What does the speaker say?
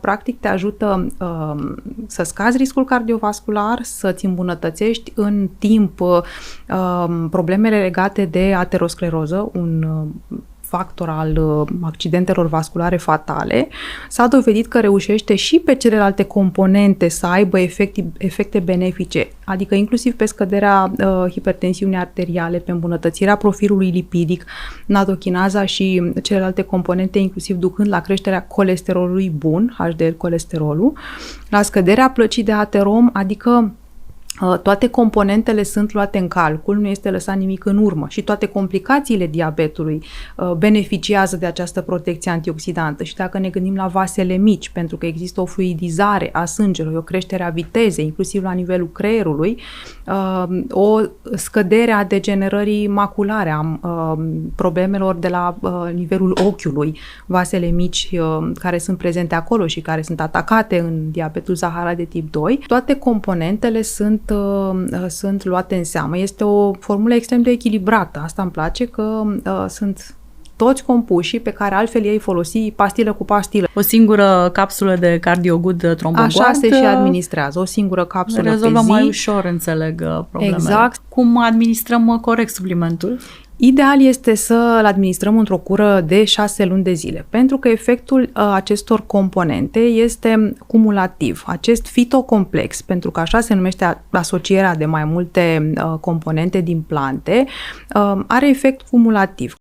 practic te ajută să scazi riscul cardiovascular, să-ți îmbunătățești în timp problemele legate de ateroscleroză, un factor al accidentelor vasculare fatale. S-a dovedit că reușește și pe celelalte componente să aibă efecte benefice, adică inclusiv pe scăderea hipertensiunii arteriale, pe îmbunătățirea profilului lipidic, nattochinaza și celelalte componente, inclusiv ducând la creșterea colesterolului bun, HDL-colesterolul, la scăderea plăcii de aterom, adică toate componentele sunt luate în calcul, nu este lăsat nimic în urmă și toate complicațiile diabetului beneficiază de această protecție antioxidantă. Și dacă ne gândim la vasele mici, pentru că există o fluidizare a sângelui, o creștere a vitezei, inclusiv la nivelul creierului, o scădere a degenerării maculare, a problemelor de la nivelul ochiului, vasele mici care sunt prezente acolo și care sunt atacate în diabetul zaharat de tip 2, toate componentele sunt luate în seamă. Este o formulă extrem de echilibrată. Asta îmi place, că sunt toți compușii pe care altfel ei folosi pastilă cu pastilă. O singură capsulă de CardioGood Tromboguard. Așa se și administrează. O singură capsulă rezolvă pe zi. mai ușor, înțeleg, problemele. Exact. Cum administrăm corect suplimentul? Ideal este să-l administrăm într-o cură de 6 luni de zile, pentru că efectul acestor componente este cumulativ. Acest fitocomplex, pentru că așa se numește asocierea de mai multe componente din plante, are efect cumulativ.